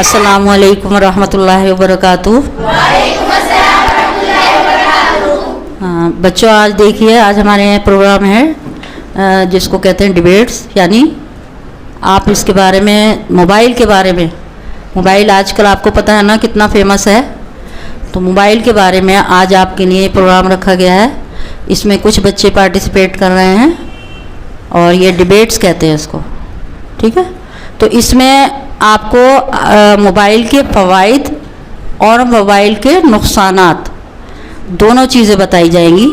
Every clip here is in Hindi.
अस्सलामुअलैकुम रहमतुल्लाहि व बरकातुहू। बच्चों, आज देखिए, आज हमारे यहाँ प्रोग्राम है जिसको कहते हैं डिबेट्स, यानी आप इसके बारे में, मोबाइल के बारे में, मोबाइल आजकल आपको पता है ना कितना फेमस है, तो मोबाइल के बारे में आज आपके लिए प्रोग्राम रखा गया है। इसमें कुछ बच्चे पार्टिसिपेट कर रहे हैं और ये डिबेट्स कहते हैं इसको, ठीक है। तो इसमें आपको मोबाइल के फ़वाइद और मोबाइल के नुकसानात दोनों चीज़ें बताई जाएंगी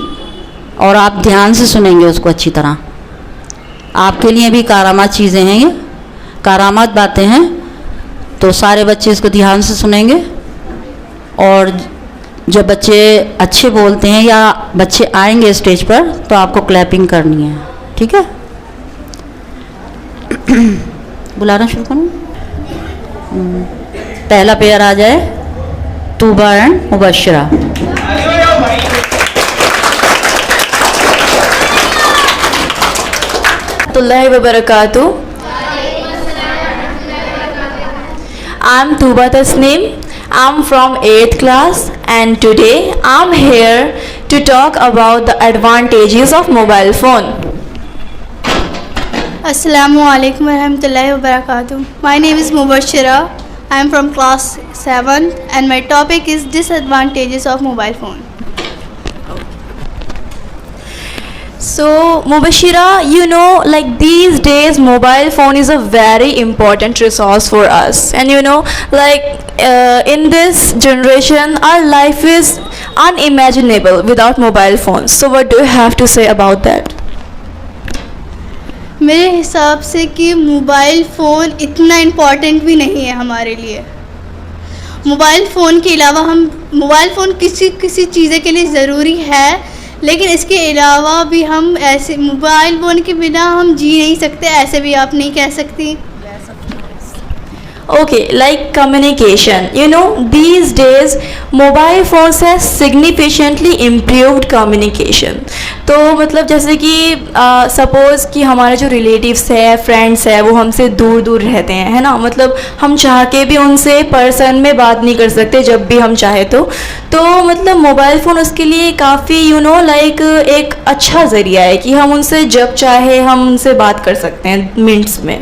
और आप ध्यान से सुनेंगे उसको अच्छी तरह। आपके लिए भी कारामात चीज़ें हैं, ये कारामात बातें हैं, तो सारे बच्चे इसको ध्यान से सुनेंगे। और जब बच्चे अच्छे बोलते हैं या बच्चे आएंगे स्टेज पर तो आपको क्लैपिंग करनी है, ठीक है। बुलाना शुरू करूँ? पहला पेयर आ जाए, Tuba and Mubashira. Warahmatullahi wabarakatuh. I'm Tuba Tasneem. I'm from 8th class and today I'm here to talk about the advantages of mobile phone. Assalamu alaikum warahmatullahi wabarakatuh. My name is Mubashira. I am from class 7 and my topic is disadvantages of mobile phone. So Mubashira, you know, like these days mobile phone is a very important resource for us, and you know, like in this generation our life is unimaginable without mobile phones. So what do you have to say about that? मेरे हिसाब से कि मोबाइल फ़ोन इतना इम्पॉर्टेंट भी नहीं है हमारे लिए। मोबाइल फ़ोन के अलावा हम, मोबाइल फ़ोन किसी चीज़ें के लिए ज़रूरी है, लेकिन इसके अलावा भी हम ऐसे, मोबाइल फ़ोन के बिना हम जी नहीं सकते, ऐसे भी आप नहीं कह सकती। Okay, like communication, you know, these days mobile phones has significantly improved communication. तो मतलब जैसे कि सपोज़ कि हमारे जो रिलेटिव्स है, फ्रेंड्स है, वो हमसे दूर दूर रहते हैं, है ना, मतलब हम चाह के भी उनसे पर्सन में बात नहीं कर सकते जब भी हम चाहे तो मतलब मोबाइल फ़ोन उसके लिए काफ़ी यू नो लाइक एक अच्छा ज़रिया है कि हम उनसे जब चाहे हम उनसे बात कर सकते हैं मिनट्स में।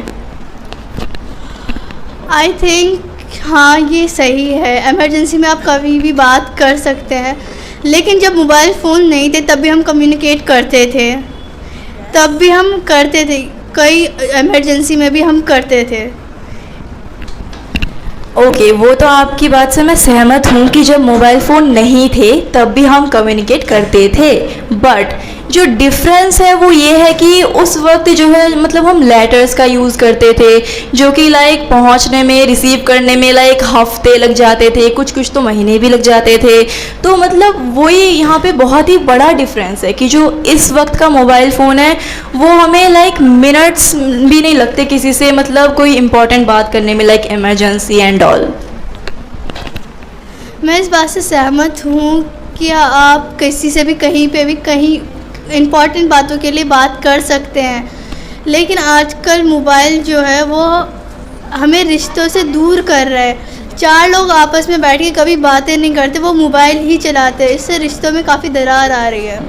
आई थिंक हाँ, ये सही है, एमरजेंसी में आप कभी भी बात कर सकते हैं, लेकिन जब मोबाइल फ़ोन नहीं थे तब भी हम कम्युनिकेट करते थे, कई एमरजेंसी में भी हम करते थे। ओके, वो तो आपकी बात से मैं सहमत हूँ कि जब मोबाइल फ़ोन नहीं थे तब भी हम कम्युनिकेट करते थे, बट जो डिफरेंस है वो ये है कि उस वक्त जो है मतलब हम लेटर्स का यूज़ करते थे, जो कि लाइक पहुंचने में, रिसीव करने में लाइक हफ्ते लग जाते थे, कुछ तो महीने भी लग जाते थे। तो मतलब वही यहाँ पे बहुत ही बड़ा डिफरेंस है कि जो इस वक्त का मोबाइल फ़ोन है वो हमें लाइक मिनट्स भी नहीं लगते किसी से मतलब कोई इम्पॉर्टेंट बात करने में, लाइक इमरजेंसी एंड ऑल। मैं इस बात से सहमत हूँ कि आप किसी से भी कहीं पे भी कहीं इम्पॉर्टेंट बातों के लिए बात कर सकते हैं, लेकिन आजकल मोबाइल जो है वो हमें रिश्तों से दूर कर रहा है। 4 लोग आपस में बैठ के कभी बातें नहीं करते, वो मोबाइल ही चलाते हैं, इससे रिश्तों में काफ़ी दरार आ रही है।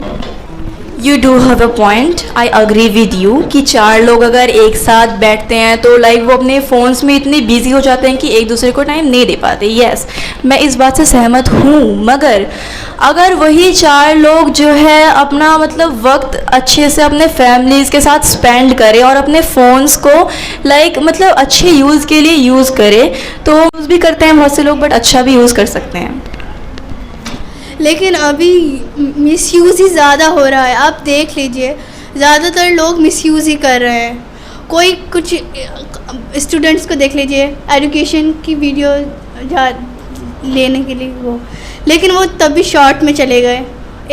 You do have a point, I agree with you कि 4 लोग अगर एक साथ बैठते हैं तो लाइक वो अपने फ़ोन्स में इतने बिजी हो जाते हैं कि एक दूसरे को टाइम नहीं दे पाते। यस, मैं इस बात से सहमत हूँ, मगर अगर वही 4 लोग जो है अपना मतलब वक्त अच्छे से अपने फैमिलीज़ के साथ स्पेंड करें और अपने फ़ोन्स को लाइक मतलब अच्छे यूज़ के लिए यूज़ करें, तो यूज़ भी करते हैं बहुत से लोग, बट अच्छा भी यूज़ कर सकते हैं। लेकिन अभी मिसयूज़ ही ज़्यादा हो रहा है, आप देख लीजिए, ज़्यादातर लोग मिसयूज़ ही कर रहे हैं। कोई कुछ स्टूडेंट्स को देख लीजिए, एजुकेशन की वीडियो लेने के लिए वो, लेकिन वो तब भी शॉर्ट में चले गए,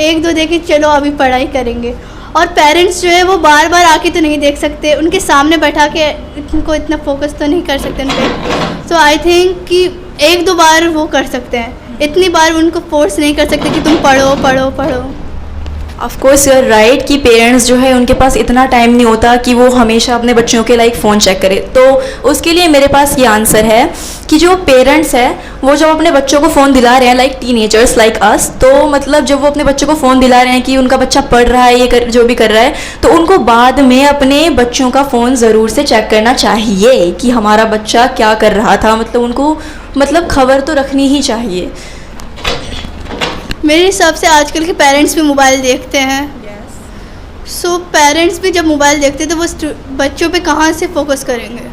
1-2 देखे चलो अभी पढ़ाई करेंगे, और पेरेंट्स जो है वो बार बार आके तो नहीं देख सकते, उनके सामने बैठा के उनको इतना फोकस तो नहीं कर सकते उन पर। सो आई थिंक कि 1-2 बार वो कर सकते हैं, इतनी बार उनको फोर्स नहीं कर सकते कि तुम पढ़ो पढ़ो पढ़ो। Of course you are right कि पेरेंट्स जो है उनके पास इतना टाइम नहीं होता कि वो हमेशा अपने बच्चों के लाइक फ़ोन चेक करें। तो उसके लिए मेरे पास ये आंसर है कि जो पेरेंट्स हैं वो जब अपने बच्चों को फ़ोन दिला रहे हैं, लाइक टीनेजर्स लाइक अस, तो मतलब जब वो अपने बच्चों को फ़ोन दिला रहे हैं कि उनका बच्चा पढ़ रहा है, जो भी कर रहा है, तो उनको बाद में अपने बच्चों का फ़ोन ज़रूर से चेक करना चाहिए कि हमारा बच्चा क्या कर रहा था। मतलब उनको मतलब खबर तो रखनी ही चाहिए। मेरे हिसाब से आजकल के पेरेंट्स भी मोबाइल देखते हैं। सो पेरेंट्स भी जब मोबाइल देखते हैं तो वो बच्चों पे कहाँ से फोकस करेंगे?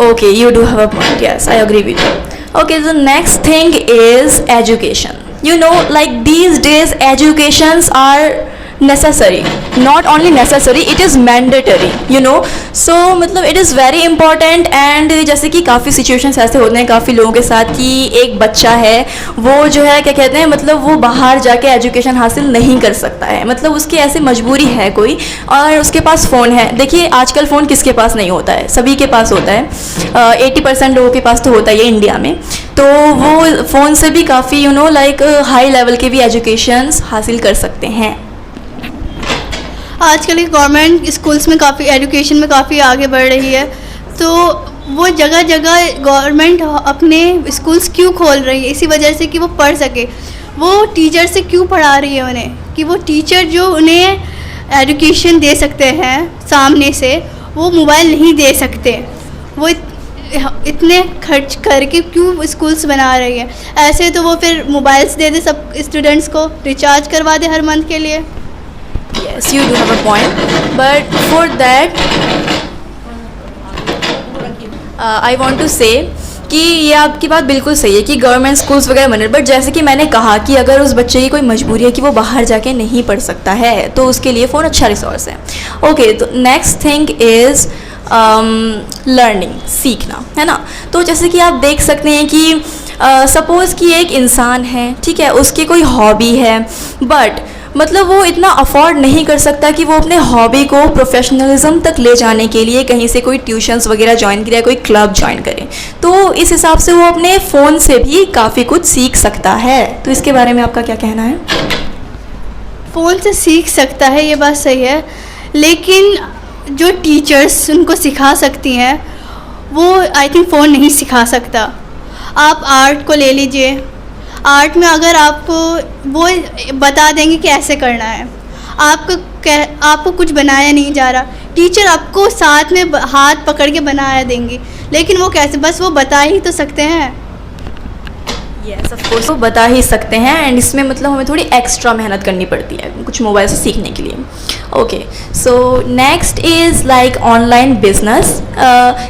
Okay, you do have a point. Yes, I agree with you. Okay, the next thing is education. You know, like these days, educations are necessary. Not only necessary, it is mandatory. You know, so मतलब it is very important. And जैसे कि काफ़ी situations ऐसे होते हैं काफ़ी लोगों के साथ कि एक बच्चा है वो जो है क्या कहते हैं मतलब वो बाहर जाके एजुकेशन हासिल नहीं कर सकता है, मतलब उसकी ऐसी मजबूरी है कोई और उसके पास फ़ोन है। देखिए आजकल फ़ोन किसके पास नहीं होता है, सभी के पास होता है। 80% लोगों के पास तो होता ही है इंडिया में। तो वो फ़ोन से भी काफ़ी you know like high level के भी एजुकेशंस हासिल कर सकते हैं। आजकल की गवर्नमेंट स्कूल्स में काफ़ी एजुकेशन में काफ़ी आगे बढ़ रही है, तो वो जगह जगह गवर्नमेंट अपने स्कूल्स क्यों खोल रही है? इसी वजह से कि वो पढ़ सके। वो टीचर से क्यों पढ़ा रही है उन्हें? कि वो टीचर जो उन्हें एजुकेशन दे सकते हैं सामने से, वो मोबाइल नहीं दे सकते। वो इतने खर्च करके क्यों स्कूल्स बना रही है? ऐसे तो वो फिर मोबाइल्स दे दे सब स्टूडेंट्स को, रिचार्ज करवा दे हर मंथ के लिए। Yes, you do have a point, but for that I want to say कि ये आपकी बात बिल्कुल सही है कि गवर्नमेंट स्कूल्स वगैरह बने, बट जैसे कि मैंने कहा कि अगर उस बच्चे की कोई मजबूरी है कि वो बाहर जाके नहीं पढ़ सकता है तो उसके लिए फ़ोन अच्छा रिसोर्स है। ओके, तो नेक्स्ट थिंग इज़ लर्निंग, सीखना, है ना। तो जैसे कि आप देख सकते हैं कि सपोज़ कि एक इंसान है, ठीक है, उसकी कोई हॉबी है, बट मतलब वो इतना अफोर्ड नहीं कर सकता कि वो अपने हॉबी को प्रोफेशनलिज्म तक ले जाने के लिए कहीं से कोई ट्यूशन्स वगैरह ज्वाइन करे, कोई क्लब ज्वाइन करे। तो इस हिसाब से वो अपने फ़ोन से भी काफ़ी कुछ सीख सकता है। तो इसके बारे में आपका क्या कहना है? फ़ोन से सीख सकता है, ये बात सही है, लेकिन जो टीचर्स उनको सिखा सकती हैं वो आई थिंक फ़ोन नहीं सिखा सकता। आप आर्ट को ले लीजिए, आर्ट में अगर आपको वो बता देंगे कि ऐसे करना है, आपको कुछ बनाया नहीं जा रहा, टीचर आपको साथ में हाथ पकड़ के बनाया देंगे, लेकिन वो कैसे? बस वो बता ही तो सकते हैं। यस ऑफ कोर्स वो बता ही सकते हैं, एंड इसमें मतलब हमें थोड़ी एक्स्ट्रा मेहनत करनी पड़ती है कुछ मोबाइल से सीखने के लिए। Okay, so next is like online business.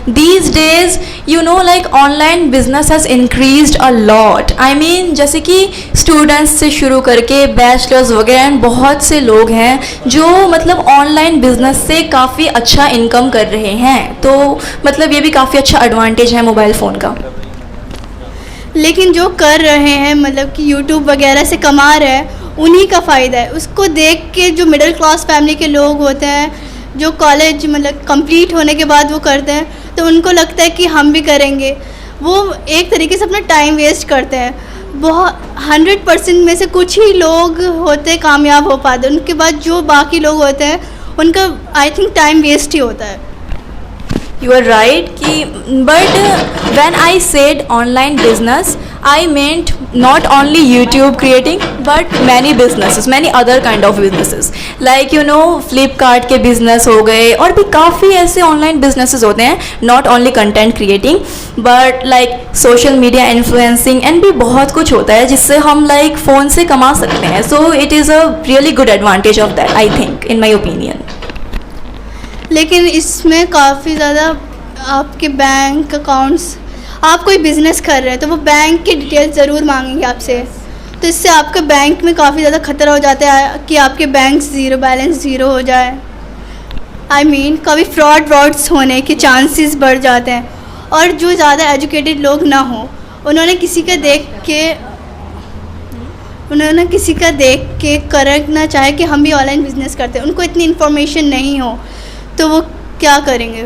These days you know like online business has increased a lot. I mean जैसे कि स्टूडेंट्स से शुरू करके बैचलर्स वगैरह एंड बहुत से लोग हैं जो मतलब ऑनलाइन बिजनेस से काफ़ी अच्छा इनकम कर रहे हैं। तो मतलब ये भी काफ़ी अच्छा एडवांटेज है मोबाइल फ़ोन का। लेकिन जो कर रहे हैं मतलब कि यूट्यूब वगैरह से कमा रहे हैं, उन्हीं का फ़ायदा है। उसको देख के जो मिडिल क्लास फैमिली के लोग होते हैं, जो कॉलेज मतलब कंप्लीट होने के बाद वो करते हैं, तो उनको लगता है कि हम भी करेंगे। वो एक तरीके से अपना टाइम वेस्ट करते हैं। बहुत 100% में से कुछ ही लोग होते कामयाब हो पाते, उनके बाद जो बाकी लोग होते हैं उनका आई थिंक टाइम वेस्ट ही होता है। You are right कि but when I said online business I meant not only YouTube creating but many businesses, many other kind of businesses like you know Flipkart के business हो गए, और भी काफ़ी ऐसे online businesses होते हैं, not only content creating but like social media influencing and भी बहुत कुछ होता है जिससे हम like फ़ोन से कमा सकते हैं। So it is a really good advantage of that I think in my opinion। लेकिन इसमें काफ़ी ज़्यादा आपके बैंक अकाउंट्स, आप कोई बिज़नेस कर रहे हैं तो वो बैंक की डिटेल्स ज़रूर मांगेंगे आपसे, तो इससे आपके बैंक में काफ़ी ज़्यादा ख़तरा हो जाता है कि आपके बैंक बैलेंस ज़ीरो हो जाए। आई मीन कभी फ्रॉड्स होने के चांसेस बढ़ जाते हैं। और जो ज़्यादा एजुकेटेड लोग ना हो, उन्होंने किसी का देख के करना चाहे कि हम भी ऑनलाइन बिजनेस करते हैं, उनको इतनी इन्फॉर्मेशन नहीं हो तो वो क्या करेंगे?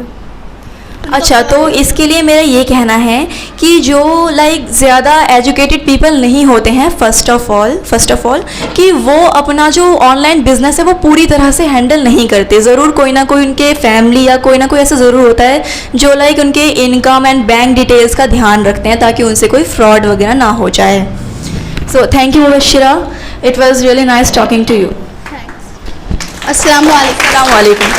अच्छा, तो इसके लिए मेरा ये कहना है कि जो लाइक ज़्यादा एजुकेटेड पीपल नहीं होते हैं, फर्स्ट ऑफ ऑल कि वो अपना जो ऑनलाइन बिजनेस है वो पूरी तरह से हैंडल नहीं करते। ज़रूर कोई ना कोई उनके फैमिली या कोई ना कोई ऐसा ज़रूर होता है जो लाइक उनके इनकम एंड बैंक डिटेल्स का ध्यान रखते हैं ताकि उनसे कोई फ्रॉड वगैरह ना हो जाए। So thank you Mubashira, it was really nice talking to you. अस्सलाम वालेकुम।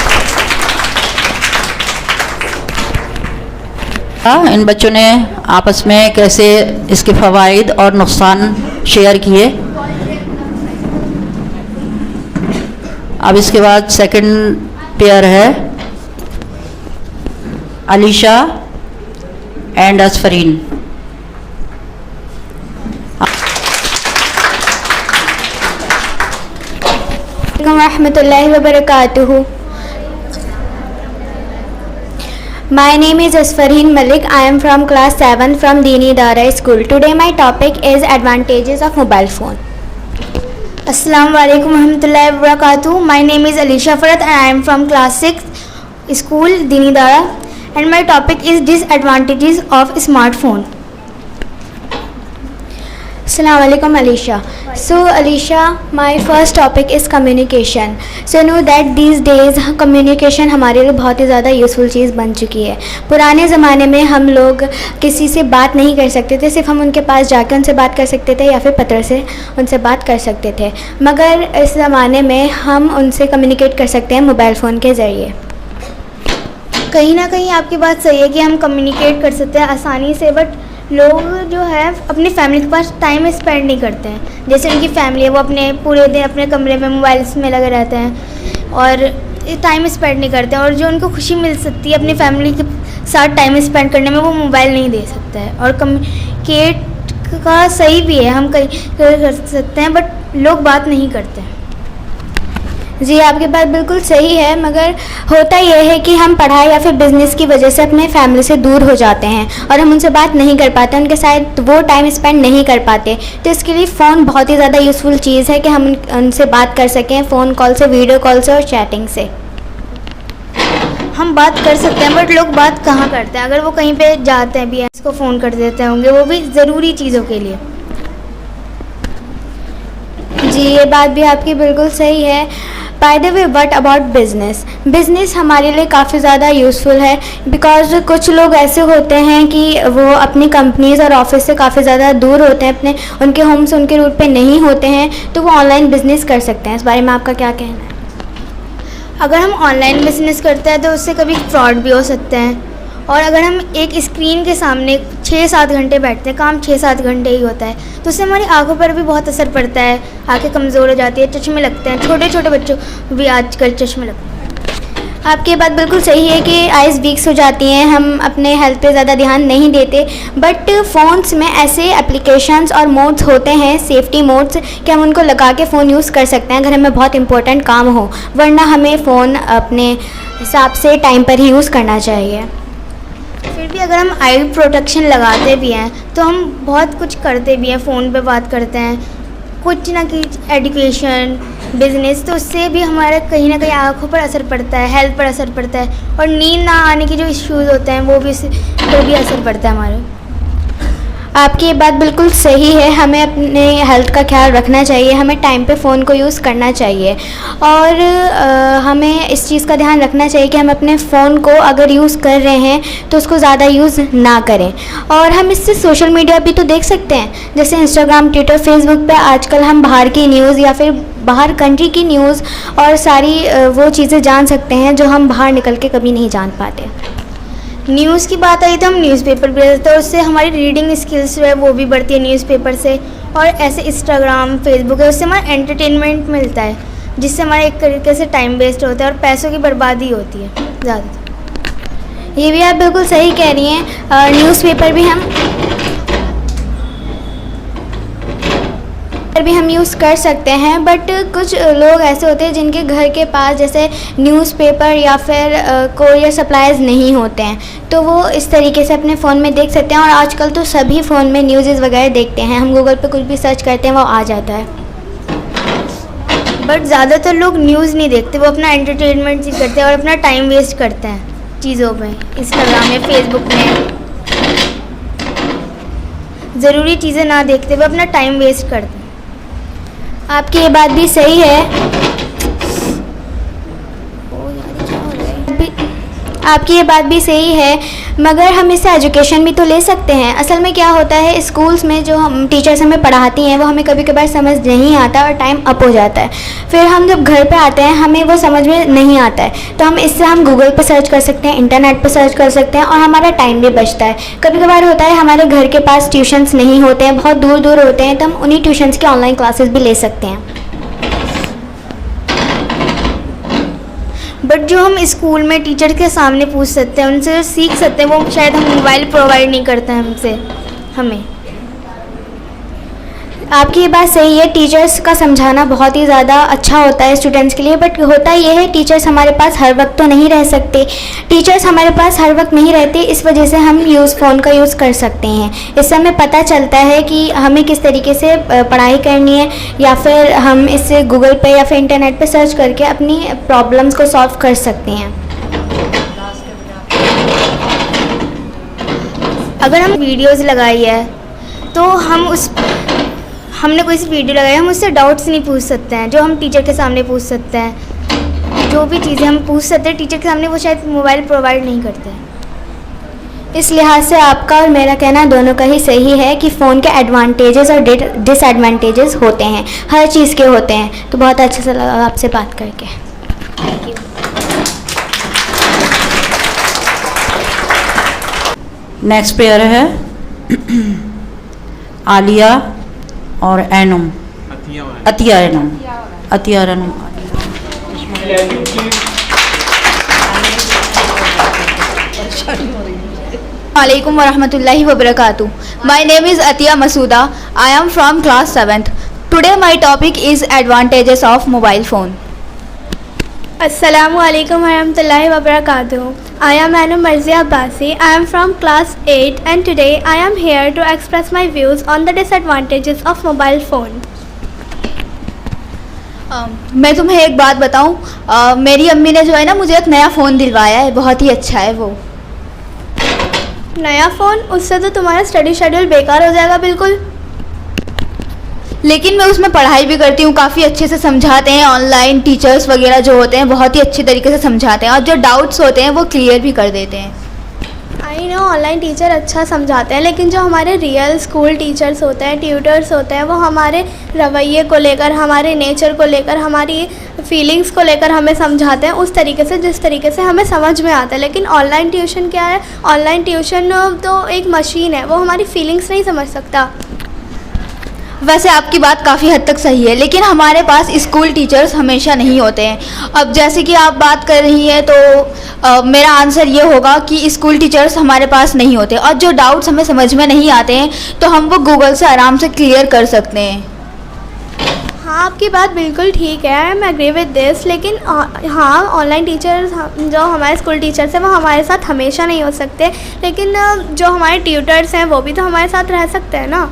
इन बच्चों ने आपस में कैसे इसके फ़वाइद और नुकसान शेयर किए। अब इसके बाद सेकंड पेयर है अलीशा एंड असफरीन। रहमतुल्लाहि व बरकातुहू। My name is Asfareen Malik. I am from class 7 from Dini Dara School. Today my topic is advantages of mobile phone. Assalamu alaikum warahmatullahi wabarakatuh. My name is Alisha Farat and I am from class 6 school Dini Dara and my topic is disadvantages of smartphone. Assalamu alaikum Alisha. So Alisha, my first topic is communication. So you know that these days communication हमारे लिए बहुत ही ज़्यादा यूज़फुल चीज़ बन चुकी है। पुराने ज़माने में हम लोग किसी से बात नहीं कर सकते थे, सिर्फ हम उनके पास जाकर उनसे बात कर सकते थे या फिर पत्र से उनसे बात कर सकते थे, मगर इस ज़माने में हम उनसे कम्युनिकेट कर सकते हैं मोबाइल फ़ोन के ज़रिए। कहीं ना कहीं आपकी बात सही है कि हम कम्युनिकेट कर सकते हैं आसानी से, बट लोग जो है अपनी फैमिली के पास टाइम स्पेंड नहीं करते हैं। जैसे उनकी फैमिली है वो अपने पूरे दिन अपने कमरे में मोबाइल्स में लगे रहते हैं और टाइम स्पेंड नहीं करते हैं, और जो उनको खुशी मिल सकती है अपनी फैमिली के साथ टाइम स्पेंड करने में वो मोबाइल नहीं दे सकता है। और कम्युनिकेट का सही भी है, हम कहीं कर सकते हैं, बट लोग बात नहीं करते हैं। जी आपकी बात बिल्कुल सही है, मगर होता यह है कि हम पढ़ाई या फिर बिज़नेस की वजह से अपने फैमिली से दूर हो जाते हैं और हम उनसे बात नहीं कर पाते, उनके साथ वो टाइम स्पेंड नहीं कर पाते। तो इसके लिए फ़ोन बहुत ही ज़्यादा यूज़फुल चीज़ है कि हम उनसे बात कर सकें, फ़ोन कॉल से, वीडियो कॉल से और चैटिंग से हम बात कर सकते हैं, बट लोग बात कहाँ करते हैं। अगर वो कहीं पे जाते हैं भी हैं, इसको फ़ोन कर देते होंगे, वो भी ज़रूरी चीज़ों के लिए। जी ये बात भी आपकी बिल्कुल सही है। By the way, what about business? Business हमारे लिए काफ़ी ज़्यादा यूज़फुल है, बिकॉज़ कुछ लोग ऐसे होते हैं कि वो अपनी कंपनीज़ और ऑफिस से काफ़ी ज़्यादा दूर होते हैं, अपने उनके होम से उनके रूट पे नहीं होते हैं, तो वो ऑनलाइन बिज़नेस कर सकते हैं। इस बारे में आपका क्या कहना है? अगर हम ऑनलाइन बिज़नेस करते हैं तो उससे कभी फ्रॉड भी हो सकते हैं, और अगर हम एक स्क्रीन के सामने 6-7 घंटे बैठते हैं, काम 6-7 घंटे ही होता है, तो उससे हमारी आंखों पर भी बहुत असर पड़ता है, आंखें कमज़ोर हो जाती है, चश्मे लगते हैं, छोटे छोटे बच्चों भी आजकल चश्मे लगते हैं। आपकी ये बात बिल्कुल सही है कि आइज़ वीक्स हो जाती हैं, हम अपने हेल्थ पे ज़्यादा ध्यान नहीं देते, बट फ़ोन्स में ऐसे एप्लीकेशंस और मोड्स होते हैं, सेफ्टी मोड्स, कि हम उनको लगा के फ़ोन यूज़ कर सकते हैं अगर हमें बहुत इंपॉर्टेंट काम हो, वरना हमें फ़ोन अपने हिसाब से टाइम पर ही यूज़ करना चाहिए। फिर भी अगर हम आई प्रोटेक्शन लगाते भी हैं तो हम बहुत कुछ करते भी हैं, फ़ोन पे बात करते हैं, कुछ ना कुछ एजुकेशन, बिज़नेस, तो उससे भी हमारे कहीं ना कहीं आँखों पर असर पड़ता है, हेल्थ पर असर पड़ता है, और नींद ना आने के जो इश्यूज़ होते हैं वो भी उससे पर भी असर पड़ता है हमारे। आपकी ये बात बिल्कुल सही है, हमें अपने हेल्थ का ख्याल रखना चाहिए, हमें टाइम पे फ़ोन को यूज़ करना चाहिए, और हमें इस चीज़ का ध्यान रखना चाहिए कि हम अपने फ़ोन को अगर यूज़ कर रहे हैं तो उसको ज़्यादा यूज़ ना करें। और हम इससे सोशल मीडिया भी तो देख सकते हैं, जैसे इंस्टाग्राम, ट्विटर, फेसबुक पे आजकल हम बाहर की न्यूज़ या फिर बाहर कंट्री की न्यूज़ और सारी वो चीज़ें जान सकते हैं जो हम बाहर निकल के कभी नहीं जान पाते। न्यूज़ की बात आई तो हम न्यूज़पेपर भी पढ़ते हैं, उससे हमारी रीडिंग स्किल्स जो है वो भी बढ़ती है न्यूज़पेपर से, और ऐसे इंस्टाग्राम, फेसबुक है, उससे हमारा एंटरटेनमेंट मिलता है, जिससे हमारा एक तरीके से टाइम वेस्ट होता है और पैसों की बर्बादी होती है ज़्यादातर। ये भी आप बिल्कुल सही कह रही हैं। न्यूज़पेपर भी हम यूज़ कर सकते हैं, बट कुछ लोग ऐसे होते हैं जिनके घर के पास जैसे न्यूज़पेपर या फिर कोरियर सप्लाईज नहीं होते हैं, तो वो इस तरीके से अपने फ़ोन में देख सकते हैं, और आजकल तो सभी फ़ोन में न्यूज़ वगैरह देखते हैं, हम गूगल पे कुछ भी सर्च करते हैं वो आ जाता है। बट ज़्यादातर लोग न्यूज़ नहीं देखते, वो अपना एंटरटेनमेंट ही करते हैं और अपना टाइम वेस्ट करते हैं चीज़ों में, इंस्टाग्राम में, फेसबुक में ज़रूरी चीज़ें ना देखते हुए अपना टाइम वेस्ट करते हैं। आपकी ये बात भी सही है। आपकी ये बात भी सही है, मगर हम इससे एजुकेशन भी तो ले सकते हैं। असल में क्या होता है, स्कूल्स में जो हम टीचर्स हमें पढ़ाती हैं वो हमें कभी कभार समझ नहीं आता और टाइम अप हो जाता है। फिर हम जब घर पे आते हैं हमें वो समझ में नहीं आता है, तो हम गूगल पे सर्च कर सकते हैं, इंटरनेट पे सर्च कर सकते हैं और हमारा टाइम भी बचता है। कभी कभार होता है हमारे घर के पास ट्यूशन्स नहीं होते हैं, बहुत दूर दूर होते हैं, तो हम उन्हीं ट्यूशन्स की ऑनलाइन क्लासेस भी ले सकते हैं। बट जो हम स्कूल में टीचर के सामने पूछ सकते हैं, उनसे जो सीख सकते हैं, वो शायद हम मोबाइल प्रोवाइड नहीं करते हैं हमें। आपकी ये बात सही है, टीचर्स का समझाना बहुत ही ज़्यादा अच्छा होता है स्टूडेंट्स के लिए, बट होता ये है टीचर्स हमारे पास हर वक्त तो नहीं रह सकते। टीचर्स हमारे पास हर वक्त नहीं रहते, इस वजह से हम फ़ोन का यूज़ कर सकते हैं। इससे हमें पता चलता है कि हमें किस तरीके से पढ़ाई करनी है, या फिर हम इससे गूगल पे या फिर इंटरनेट पे सर्च करके अपनी प्रॉब्लम्स को सॉल्व कर सकते हैं। अगर हम वीडियोज़ लगाई है तो हमने कोई सी वीडियो लगाई, हम उससे डाउट्स नहीं पूछ सकते हैं जो हम टीचर के सामने पूछ सकते हैं। जो भी चीज़ें हम पूछ सकते हैं टीचर के सामने, वो शायद मोबाइल प्रोवाइड नहीं करते हैं। इस लिहाज से आपका और मेरा कहना दोनों का ही सही है कि फ़ोन के एडवांटेजेस और डिसएडवांटेजेस होते हैं, हर चीज़ के होते हैं। तो बहुत अच्छा सा लगा आपसे बात करके। Thank you. नेक्स्ट पेयर है आलिया और एनुम, Atiya एनुम, Atiya एनुम। Assalamualaikum warahmatullahi wabarakatuh. My name is Atiya Masuda. I am from class 7th. Today my topic is advantages of mobile phone. Assalamualaikum warahmatullahi wabarakatuh. I am Anu Marzia Abbasi. I am from class 8 and today I am here to express my views on the disadvantages of mobile phone. मैं तुम्हें एक बात बताऊं, मेरी अम्मी ने जो है ना मुझे एक नया फ़ोन दिलवाया है, बहुत ही अच्छा है वो। नया फ़ोन? उससे तो तुम्हारा स्टडी शेड्यूल बेकार हो जाएगा बिल्कुल। लेकिन मैं उसमें पढ़ाई भी करती हूँ, काफ़ी अच्छे से समझाते हैं, ऑनलाइन टीचर्स वगैरह जो होते हैं बहुत ही अच्छी तरीके से समझाते हैं और जो डाउट्स होते हैं वो क्लियर भी कर देते हैं। आई नो ऑनलाइन टीचर अच्छा समझाते हैं, लेकिन जो हमारे रियल स्कूल टीचर्स होते हैं, ट्यूटर्स होते हैं, वो हमारे रवैये को लेकर, हमारे नेचर को लेकर, हमारी फीलिंग्स को लेकर हमें समझाते हैं उस तरीके से जिस तरीके से हमें समझ में आता है। लेकिन ऑनलाइन ट्यूशन क्या है, ऑनलाइन ट्यूशन तो एक मशीन है, वो हमारी फीलिंग्स नहीं समझ सकता। वैसे आपकी बात काफ़ी हद तक सही है, लेकिन हमारे पास स्कूल टीचर्स हमेशा नहीं होते हैं। अब जैसे कि आप बात कर रही हैं तो मेरा आंसर ये होगा कि स्कूल टीचर्स हमारे पास नहीं होते और जो डाउट्स हमें समझ में नहीं आते हैं तो हम वो गूगल से आराम से क्लियर कर सकते हैं। हाँ, आपकी बात बिल्कुल ठीक है, I am agree with this. लेकिन हाँ, ऑनलाइन टीचर्स जो हमारे स्कूल टीचर्स हैं वो हमारे साथ हमेशा नहीं हो सकते, लेकिन जो हमारे ट्यूटर्स हैं वो भी तो हमारे साथ रह सकते हैं ना।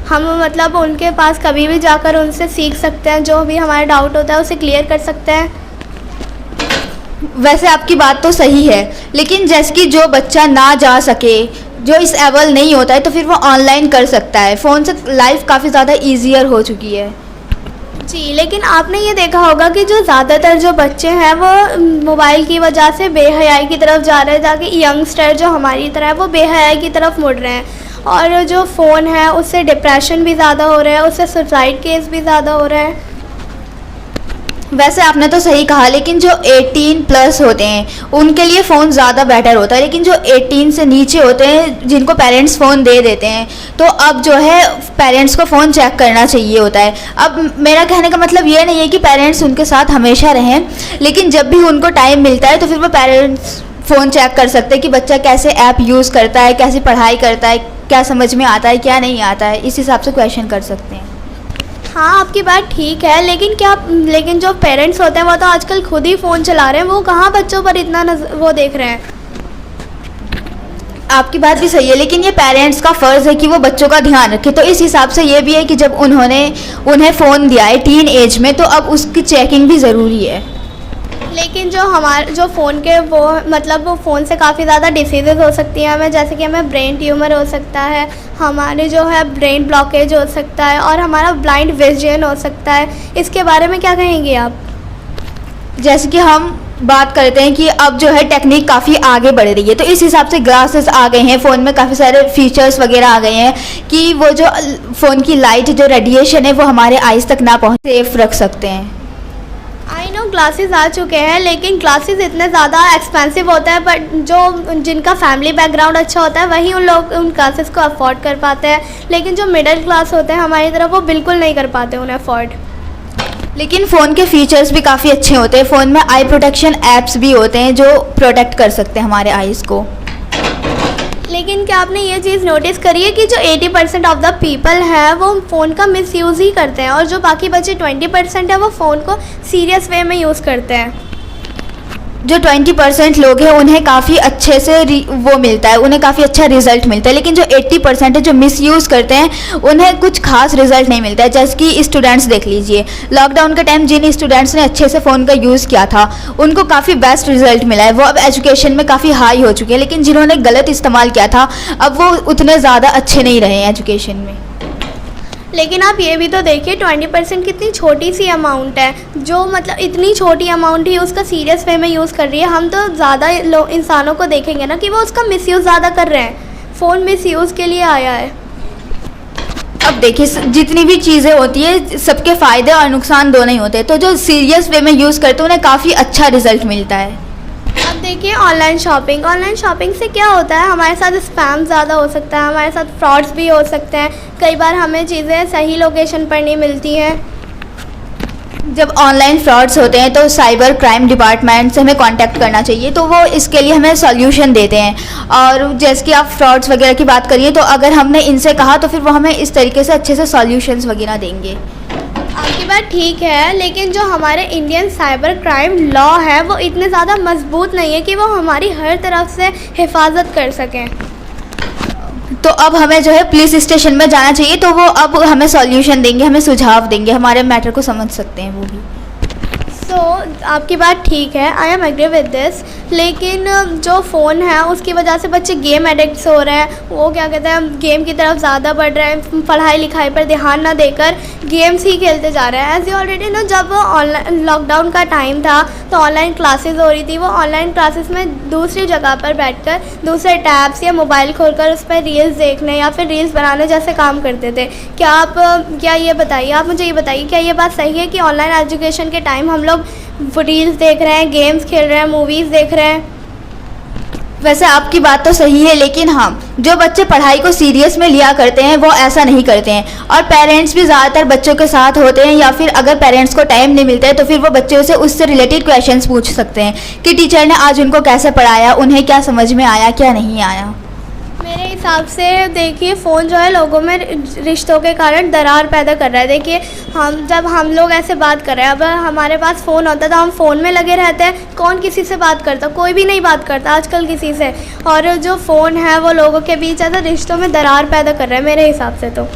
हम मतलब उनके पास कभी भी जाकर उनसे सीख सकते हैं, जो भी हमारा डाउट होता है उसे क्लियर कर सकते हैं। वैसे आपकी बात तो सही है, लेकिन जैसे कि जो बच्चा ना जा सके, जो इस एबल नहीं होता है, तो फिर वो ऑनलाइन कर सकता है। फ़ोन से लाइफ काफ़ी ज़्यादा ईजियर हो चुकी है। जी, लेकिन आपने ये देखा होगा कि जो ज़्यादातर जो बच्चे हैं वो मोबाइल की वजह से बेहयाई की तरफ जा रहे हैं, ताकि यंगस्टर जो हमारी तरह है वो बेहयाई की तरफ मुड़ रहे हैं। और जो फ़ोन है उससे डिप्रेशन भी ज़्यादा हो रहा है, उससे सुसाइड केस भी ज़्यादा हो रहा है। वैसे आपने तो सही कहा, लेकिन जो 18+ होते हैं उनके लिए फ़ोन ज़्यादा बेटर होता है, लेकिन जो 18 से नीचे होते हैं जिनको पेरेंट्स फ़ोन दे देते हैं, तो अब जो है पेरेंट्स को फ़ोन चेक करना चाहिए होता है। अब मेरा कहने का मतलब ये नहीं है कि पेरेंट्स उनके साथ हमेशा रहें, लेकिन जब भी उनको टाइम मिलता है तो फिर वो पेरेंट्स फ़ोन चेक कर सकते हैं कि बच्चा कैसे ऐप यूज़ करता है, कैसे पढ़ाई करता है, क्या समझ में आता है, क्या नहीं आता है, इस हिसाब से क्वेश्चन कर सकते हैं। हाँ, आपकी बात ठीक है, लेकिन जो पेरेंट्स होते हैं वो तो आजकल खुद ही फ़ोन चला रहे हैं, वो कहाँ बच्चों पर इतना वो देख रहे हैं। आपकी बात भी सही है, लेकिन ये पेरेंट्स का फ़र्ज़ है कि वो बच्चों का ध्यान रखें। तो इस हिसाब से ये भी है कि जब उन्हें फ़ोन दिया है टीन एज में, तो अब उसकी चेकिंग भी ज़रूरी है। लेकिन जो फ़ोन के वो मतलब वो फ़ोन से काफ़ी ज़्यादा डिसीज़ेज़ हो सकती हैं हमें, जैसे कि हमें ब्रेन ट्यूमर हो सकता है, हमारे जो है ब्रेन ब्लॉकेज हो सकता है और हमारा ब्लाइंड विजन हो सकता है। इसके बारे में क्या कहेंगी आप? जैसे कि हम बात करते हैं कि अब जो है टेक्निक काफ़ी आगे बढ़ रही है, तो इस हिसाब से ग्लासेस आ गए हैं, फ़ोन में काफ़ी सारे फीचर्स वगैरह आ गए हैं कि वो जो फ़ोन की लाइट जो रेडिएशन है वो हमारे आइज़ तक ना पहुँचे, सेफ रख सकते हैं। आई नो ग्लासेस आ चुके हैं, लेकिन ग्लासेस इतने ज़्यादा एक्सपेंसिव होता है, बट जो जिनका फैमिली बैकग्राउंड अच्छा होता है वही उन लोग उन ग्लासेस को अफोर्ड कर पाते हैं, लेकिन जो मिडिल क्लास होते हैं हमारी तरफ वो बिल्कुल नहीं कर पाते उन्हें अफोर्ड। लेकिन फ़ोन के फीचर्स भी काफ़ी अच्छे होते हैं, फ़ोन में आई प्रोटेक्शन ऐप्स भी होते हैं जो प्रोटेक्ट कर सकते हैं हमारे आइज़ को। लेकिन क्या आपने ये चीज़ नोटिस करी है कि जो 80% ऑफ द पीपल है वो फ़ोन का मिसयूज़ ही करते हैं और जो बाकी बचे 20% है वो फ़ोन को सीरियस वे में यूज़ करते हैं। जो 20% लोग हैं उन्हें काफ़ी अच्छे से वो मिलता है, उन्हें काफ़ी अच्छा रिजल्ट मिलता है, लेकिन जो 80% है जो मिसयूज़ करते हैं उन्हें कुछ खास रिजल्ट नहीं मिलता है। जैसे कि स्टूडेंट्स देख लीजिए, लॉकडाउन के टाइम जिन स्टूडेंट्स ने अच्छे से फ़ोन का यूज़ किया था उनको काफ़ी बेस्ट रिजल्ट मिला है, वो अब एजुकेशन में काफ़ी हाई हो चुके हैं, लेकिन जिन्होंने गलत इस्तेमाल किया था अब वो उतने ज़्यादा अच्छे नहीं रहे हैं एजुकेशन में। लेकिन आप ये भी तो देखिए 20% कितनी छोटी सी अमाउंट है, जो मतलब इतनी छोटी अमाउंट ही उसका सीरियस वे में यूज़ कर रही है। हम तो ज़्यादा इंसानों को देखेंगे ना कि वो उसका मिसयूज़ ज़्यादा कर रहे हैं, फ़ोन मिसयूज़ के लिए आया है। अब देखिए जितनी भी चीज़ें होती है सबके फ़ायदे और नुकसान दोनों ही होते हैं, तो जो सीरियस वे में यूज़ करते हैं उन्हें काफ़ी अच्छा रिजल्ट मिलता है। अब देखिए ऑनलाइन शॉपिंग से क्या होता है, हमारे साथ स्पैम ज़्यादा हो सकता है, हमारे साथ फ्रॉड्स भी हो सकते हैं, कई बार हमें चीज़ें सही लोकेशन पर नहीं मिलती हैं। जब ऑनलाइन फ्रॉड्स होते हैं तो साइबर क्राइम डिपार्टमेंट से हमें कांटेक्ट करना चाहिए, तो वो इसके लिए हमें सॉल्यूशन देते हैं। और जैसे कि आप फ्रॉड्स वगैरह की बात करिए तो अगर हमने इनसे कहा तो फिर वो हमें इस तरीके से अच्छे से सॉल्यूशंस वगैरह देंगे। आपकी बात ठीक है, लेकिन जो हमारे इंडियन साइबर क्राइम लॉ है वो इतने ज़्यादा मजबूत नहीं है कि वो हमारी हर तरफ से हिफाजत कर सकें। तो अब हमें जो है पुलिस स्टेशन में जाना चाहिए, तो वो अब हमें सॉल्यूशन देंगे, हमें सुझाव देंगे, हमारे मैटर को समझ सकते हैं वो भी। सो आपकी बात ठीक है, I am agree with this, लेकिन जो फ़ोन है उसकी वजह से बच्चे गेम एडिक्ट्स हो रहे हैं, वो क्या कहते हैं गेम की तरफ ज़्यादा बढ़ रहे हैं, पढ़ाई लिखाई पर ध्यान ना देकर गेम्स ही खेलते जा रहे हैं। एज यू ऑलरेडी नो, जब ऑनलाइन लॉकडाउन का टाइम था तो ऑनलाइन क्लासेस हो रही थी, वो ऑनलाइन क्लासेस में दूसरी जगह पर बैठकर दूसरे टैब्स या मोबाइल खोलकर उस पर रील्स देखने या फिर रील्स बनाने जैसे काम करते थे। आप मुझे ये बताइए क्या ये बात सही है कि ऑनलाइन एजुकेशन के टाइम हम लोग रील्स देख रहे हैं, गेम्स खेल रहे हैं, मूवीज़ देख रहे हैं? वैसे आपकी बात तो सही है, लेकिन हाँ जो बच्चे पढ़ाई को सीरियस में लिया करते हैं वो ऐसा नहीं करते हैं, और पेरेंट्स भी ज़्यादातर बच्चों के साथ होते हैं, या फिर अगर पेरेंट्स को टाइम नहीं मिलता है तो फिर वो बच्चों से उससे रिलेटेड क्वेश्चंस पूछ सकते हैं कि टीचर ने आज उनको कैसे पढ़ाया, उन्हें क्या समझ में आया, क्या नहीं आया। मेरे हिसाब से देखिए फ़ोन जो है लोगों में रिश्तों के कारण दरार पैदा कर रहा है। देखिए जब हम लोग ऐसे बात कर रहे हैं, अब हमारे पास फ़ोन होता है तो हम फ़ोन में लगे रहते हैं, कौन किसी से बात करता, कोई भी नहीं बात करता आजकल किसी से, और जो फ़ोन है वो लोगों के बीच ऐसा रिश्तों में दरार पैदा कर रहा है मेरे हिसाब से तो।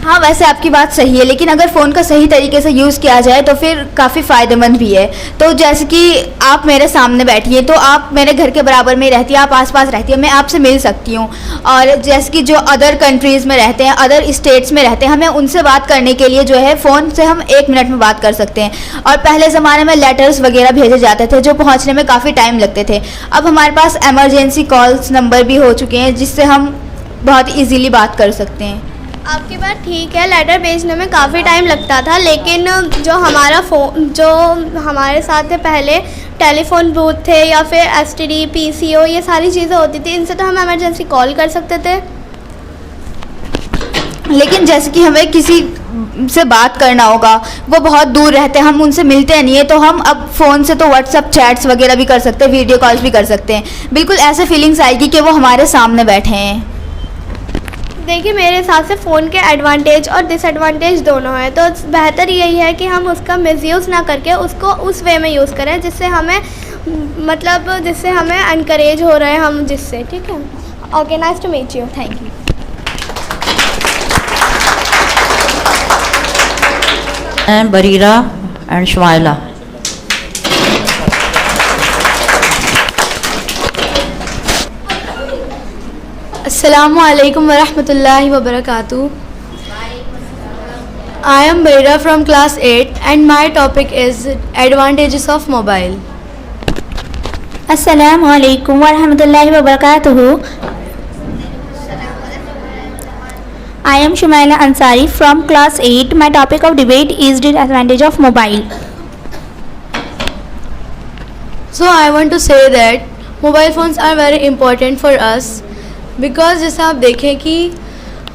हाँ वैसे आपकी बात सही है, लेकिन अगर फ़ोन का सही तरीके से यूज़ किया जाए तो फिर काफ़ी फ़ायदेमंद भी है। तो जैसे कि आप मेरे सामने बैठी हैं तो आप मेरे घर के बराबर में रहती है, आप आसपास रहती है, मैं आपसे मिल सकती हूँ। और जैसे कि जो अदर कंट्रीज़ में रहते हैं, अदर स्टेट्स में रहते हैं, हमें उनसे बात करने के लिए जो है फ़ोन से हम 1 मिनट में बात कर सकते हैं। और पहले ज़माने में लेटर्स वगैरह भेजे जाते थे जो पहुँचने में काफ़ी टाइम लगते थे। अब हमारे पास एमरजेंसी कॉल्स नंबर भी हो चुके हैं जिससे हम बहुत ईजीली बात कर सकते हैं। आपकी बात ठीक है, लेटर भेजने में काफ़ी टाइम लगता था, लेकिन जो हमारे साथ थे पहले टेलीफोन बूथ थे या फिर STD PCO ये सारी चीज़ें होती थी, इनसे तो हम इमरजेंसी कॉल कर सकते थे। लेकिन जैसे कि हमें किसी से बात करना होगा, वो बहुत दूर रहते हैं, हम उनसे मिलते नहीं है, तो हम अब फ़ोन से तो व्हाट्सअप चैट्स वगैरह भी कर सकते हैं, वीडियो कॉल्स भी कर सकते हैं। बिल्कुल ऐसे फीलिंग्स आएगी कि वो हमारे सामने बैठे हैं। देखिए मेरे हिसाब से फ़ोन के एडवांटेज और डिसएडवांटेज दोनों हैं, तो बेहतर यही है कि हम उसका मिसयूज़ ना करके उसको उस वे में यूज़ करें जिससे हमें एनकरेज हो रहे हैं हम जिससे। ठीक है, okay, nice to meet you, thank you. Barira and Shwaila. Assalamu alaikum wa rahmatullahi wa barakatuh. I am Beira from class 8 and my topic is advantages of mobile. अस्सलामु अलैकुम व रहमतुल्लाहि व बरकातुहू. I am Shumaila Ansari from class 8. My topic of debate is disadvantage of mobile. So I want to say that mobile phones are very important for us because जैसा आप देखें कि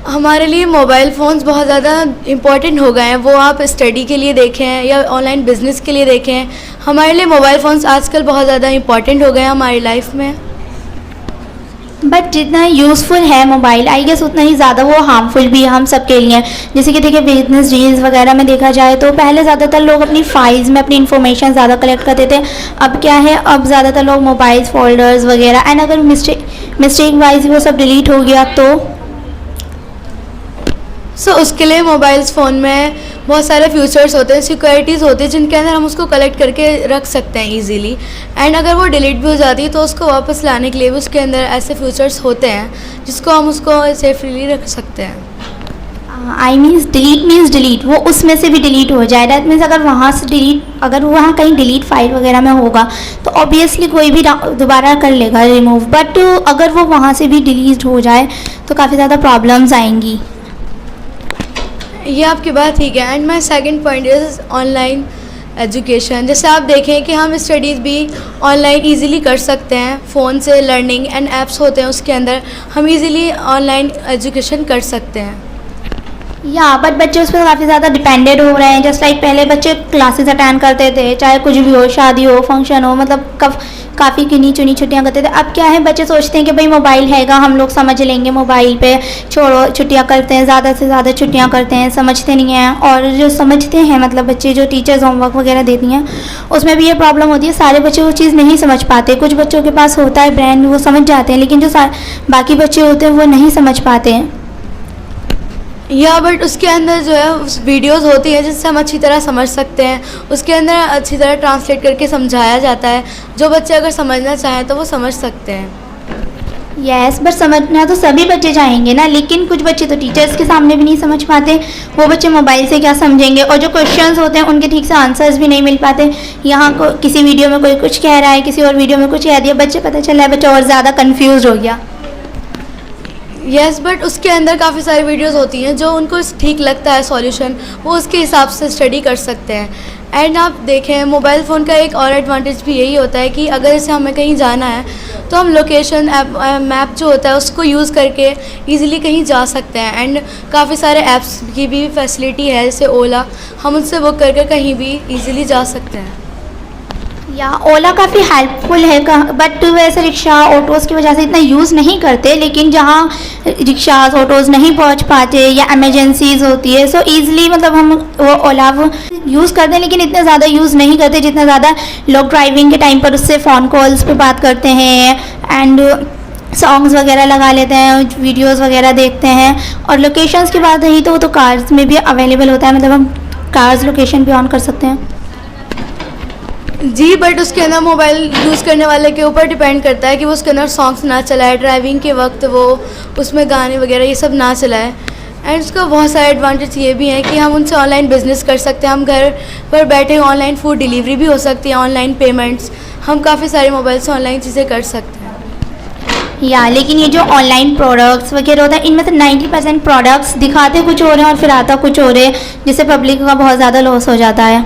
हमारे लिए मोबाइल फ़ोन्स बहुत ज़्यादा इम्पॉर्टेंट हो गए हैं. वो आप स्टडी के लिए देखें या ऑनलाइन बिजनेस के लिए देखें, हमारे लिए मोबाइल फ़ोन्स आजकल बहुत ज़्यादा इम्पॉर्टेंट हो गए हैं हमारी लाइफ में. बट जितना यूज़फुल है मोबाइल, आई गेस उतना ही ज़्यादा वो हार्मफुल भी है हम सब के लिए. जैसे कि देखिए बिजनेस डील्स वगैरह में देखा जाए तो पहले ज़्यादातर लोग अपनी फाइल्स में अपनी इन्फॉर्मेशन ज़्यादा कलेक्ट करते थे. अब क्या है, अब ज़्यादातर लोग मोबाइल्स फोल्डर्स वगैरह, एंड अगर मिस्टेक वाइज वो सब डिलीट हो गया तो उसके लिए मोबाइल्स फ़ोन में बहुत सारे फीचर्स होते हैं, सिक्योरिटीज़ होती है जिनके अंदर हम उसको कलेक्ट करके रख सकते हैं इजीली. एंड अगर वो डिलीट भी हो जाती है तो उसको वापस लाने के लिए भी उसके अंदर ऐसे फीचर्स होते हैं जिसको हम उसको सेफली रख सकते हैं. आई मीन्स डिलीट वो उसमें से भी डिलीट हो जाए. दैट मीन्स अगर वहाँ से डिलीट, अगर वहाँ कहीं डिलीट फाइल वगैरह में होगा तो ऑब्वियसली कोई भी दोबारा कर लेगा रिमूव. बट अगर वो वहाँ से भी डिलीट हो जाए तो काफ़ी ज़्यादा प्रॉब्लम्स आएंगी. ये आपकी बात ठीक है. And my second point is online education. जैसे आप देखें कि हम स्टडीज़ भी ऑनलाइन इजीली कर सकते हैं. फ़ोन से लर्निंग एंड ऐप्स होते हैं उसके अंदर, हम इजीली ऑनलाइन एजुकेशन कर सकते हैं. या बट बच्चे उस पर काफ़ी ज़्यादा डिपेंडेड हो रहे हैं. जस्ट लाइक पहले बच्चे क्लासेस अटेंड करते थे, चाहे कुछ भी हो, शादी हो, फंक्शन हो, मतलब काफ़ी गिनी चुनी छुट्टियां करते थे. अब क्या है, बच्चे सोचते हैं कि भाई मोबाइल हैगा, हम लोग समझ लेंगे मोबाइल पे, छोड़ो छुट्टियां करते हैं, ज़्यादा से ज़्यादा छुट्टियां करते हैं, समझते नहीं हैं. और जो समझते हैं मतलब बच्चे, जो टीचर्स होमवर्क वगैरह देती हैं उसमें भी ये प्रॉब्लम होती है, सारे बच्चे वो चीज़ नहीं समझ पाते. कुछ बच्चों के पास होता है ब्रेन, वो समझ जाते हैं, लेकिन जो बाकी बच्चे होते हैं वो नहीं समझ पाते हैं. या बट उसके अंदर जो है वीडियोस होती हैं जिससे हम अच्छी तरह समझ सकते हैं. उसके अंदर अच्छी तरह ट्रांसलेट करके समझाया जाता है. जो बच्चे अगर समझना चाहें तो वो समझ सकते हैं. यस, बट समझना तो सभी बच्चे चाहेंगे ना, लेकिन कुछ बच्चे तो टीचर्स के सामने भी नहीं समझ पाते. वो बच्चे मोबाइल से क्या समझेंगे, और जो क्वेश्चंस होते हैं उनके ठीक से आंसर्स भी नहीं मिल पाते. यहाँ को किसी वीडियो में कोई कुछ कह रहा है, किसी और वीडियो में कुछ कह दिया, बच्चे पता चला है बच्चा और ज़्यादा कन्फ्यूज हो गया. यस, बट उसके अंदर काफ़ी सारी वीडियोस होती हैं जो उनको ठीक लगता है सॉल्यूशन, वो उसके हिसाब से स्टडी कर सकते हैं. एंड आप देखें मोबाइल फ़ोन का एक और एडवांटेज भी यही होता है कि अगर जैसे हमें कहीं जाना है तो हम लोकेशन मैप जो होता है उसको यूज़ करके इजीली कहीं जा सकते हैं. एंड काफ़ी सारे ऐप्स की भी फैसिलिटी है, जैसे ओला, हम उनसे बुक करके कहीं भी इजीली जा सकते हैं. या ओला काफ़ी हेल्पफुल है, बट वैसे रिक्शा ऑटोज़ की वजह से इतना यूज़ नहीं करते. लेकिन जहाँ रिक्शाज ऑटोज़ नहीं पहुँच पाते या एमरजेंसीज़ होती है, सो ईज़िली मतलब हम वो ओला यूज़ करते हैं, लेकिन इतना ज़्यादा यूज़ नहीं करते जितना ज़्यादा लोग ड्राइविंग के टाइम पर उससे फ़ोन कॉल्स पे बात करते हैं, एंड सॉन्ग्स वगैरह लगा लेते हैं, वीडियोज़ वगैरह देखते हैं. और लोकेशंस की बात रही तो वो तो कार्स में भी अवेलेबल होता है, मतलब हम कार्स लोकेशन भी ऑन कर सकते हैं. जी, बट उसके अंदर मोबाइल यूज़ करने वाले के ऊपर डिपेंड करता है कि वो उसके अंदर सॉन्ग्स ना चलाए, ड्राइविंग के वक्त वो उसमें गाने वगैरह ये सब ना चलाए. एंड उसका बहुत सारे एडवांटेज ये भी हैं कि हम उनसे ऑनलाइन बिजनेस कर सकते हैं. हम घर पर बैठे ऑनलाइन फूड डिलीवरी भी हो सकती है, ऑनलाइन पेमेंट्स, हम काफ़ी सारे मोबाइल से ऑनलाइन चीज़ें कर सकते हैं. या लेकिन ये जो ऑनलाइन प्रोडक्ट्स वगैरह होता है, इनमें से 90% प्रोडक्ट्स दिखाते कुछ हो रहे हैं और फिर आता कुछ हो रहे हैं, जिससे पब्लिक का बहुत ज़्यादा लॉस हो जाता है.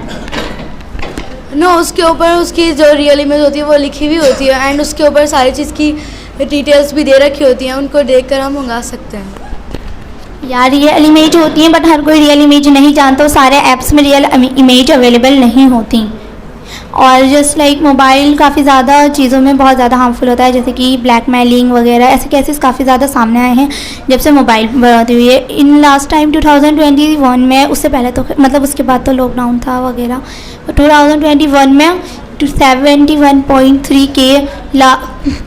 उसके ऊपर उसकी जो रियल इमेज होती है वो लिखी हुई होती है, एंड उसके ऊपर सारी चीज़ की डिटेल्स भी दे रखी होती हैं, उनको देखकर हम मंगा सकते हैं. यार रियल इमेज होती है, बट हर कोई रियल इमेज नहीं जानता. सारे ऐप्स में रियल इमेज अवेलेबल नहीं होती. और जस्ट लाइक मोबाइल काफ़ी ज़्यादा चीज़ों में बहुत ज़्यादा हार्मफुल होता है, जैसे कि ब्लैकमेलिंग वगैरह, ऐसे केसेस काफ़ी ज़्यादा सामने आए हैं जब से मोबाइल बढ़ती हुई है. इन लास्ट टाइम 2021 में, उससे पहले तो मतलब उसके बाद तो लॉकडाउन था वगैरह, 2021 में 71.3